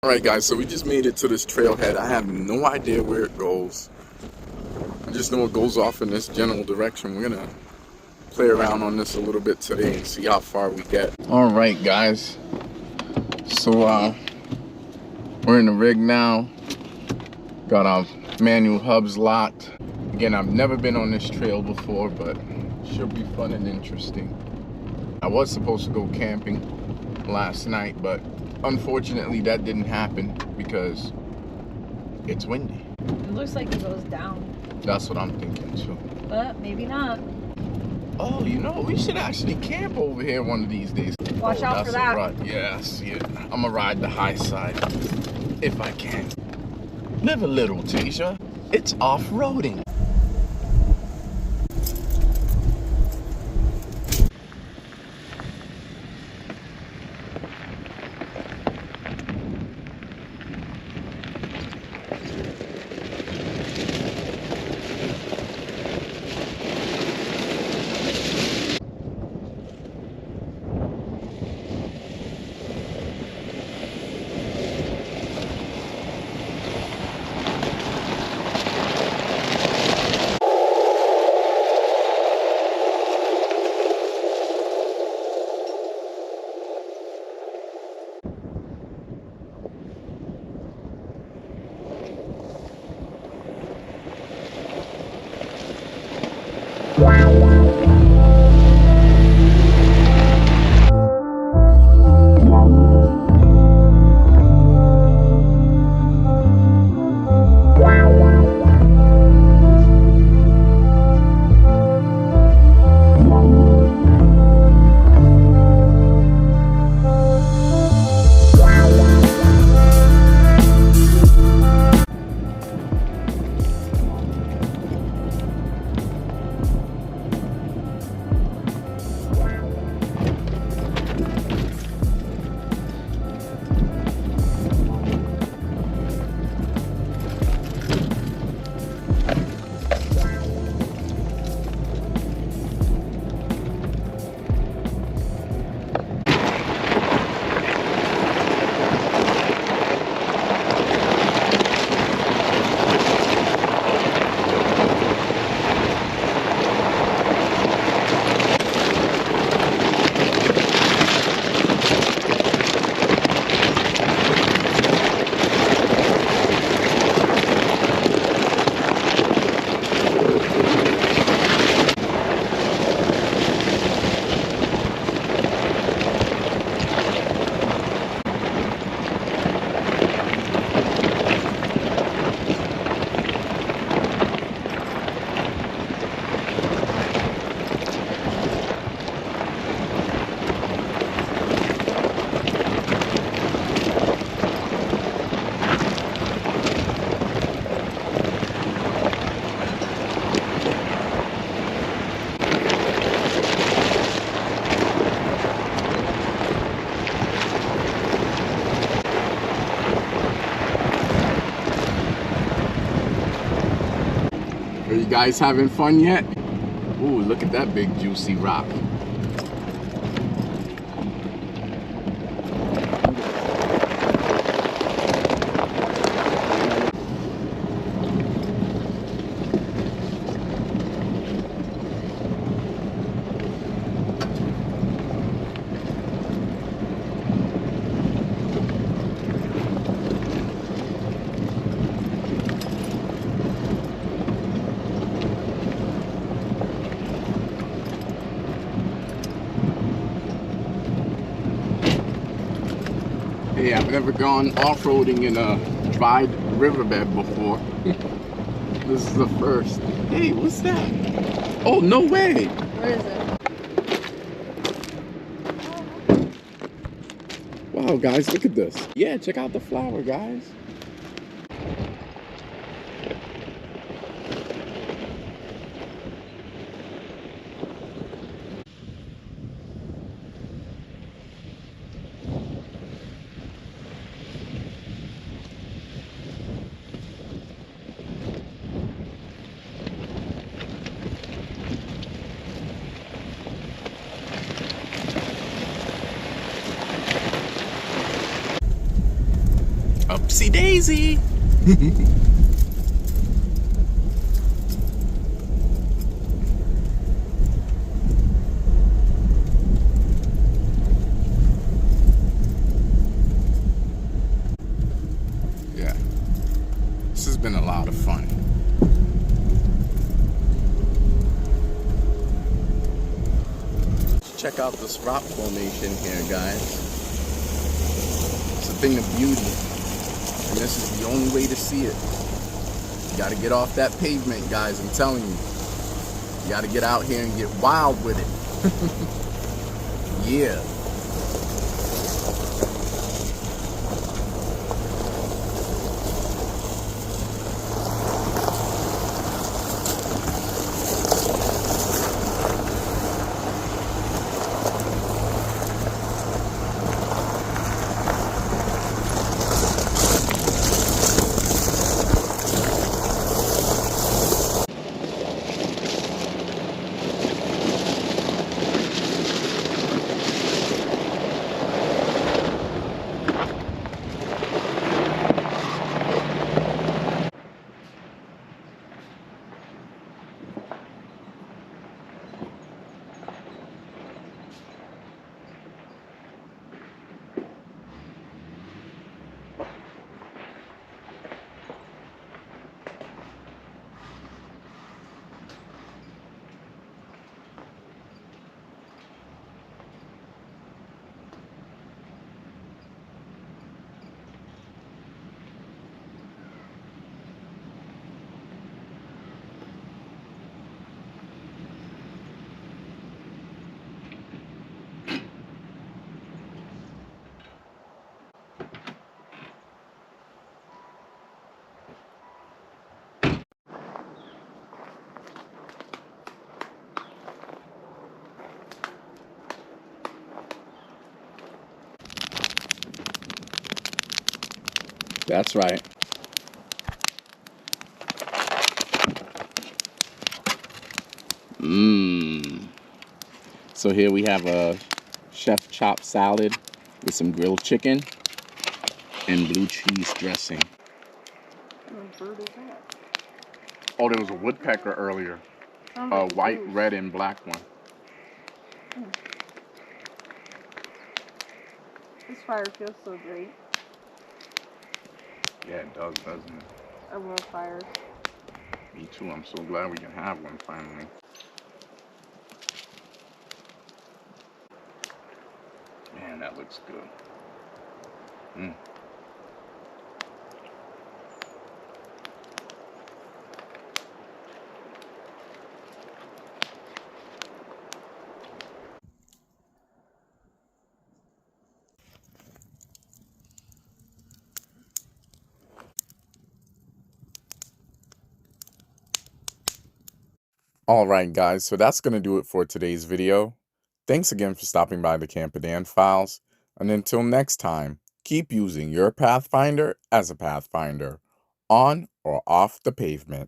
Alright guys, so we just made it to this trailhead. I have no idea where it goes. I just know it goes off in this general direction. We're gonna play around on this a little bit today and see how far we get. Alright guys, so we're in the rig now. Got our manual hubs locked. Again, I've never been on this trail before, but it should be fun and interesting. I was supposed to go camping last night, but unfortunately that didn't happen because it's windy. It looks like it goes down. That's what I'm thinking too. But maybe not. Oh, you know, we should actually camp over here one of these days. Watch out for that. Right. Yeah, I see it. I'm gonna ride the high side if I can. Live a little, Tasha. It's off-roading. Are you guys having fun yet? Ooh, look at that big juicy rock. Hey, I've never gone off-roading in a dry riverbed before. This is the first. Hey, what's that? Oh, no way! What is it? Wow, guys, look at this. Yeah, check out the flower, guys. Upsy daisy. Yeah, this has been a lot of fun. Check out this rock formation here, guys. It's a thing of beauty, and this is the only way to see it. You gotta get off that pavement, guys, I'm telling you. You gotta get out here and get wild with it. Yeah. That's right. So here we have a chef chopped salad with some grilled chicken and blue cheese dressing. What bird is that? Oh, there was a woodpecker earlier. A white, red, and black one. This fire feels so great. Yeah, it does, doesn't it? I love fires. Me too. I'm so glad we can have one finally. Man, that looks good. Alright guys, so that's going to do it for today's video. Thanks again for stopping by the Camper Files, and until next time, keep using your Pathfinder as a Pathfinder, on or off the pavement.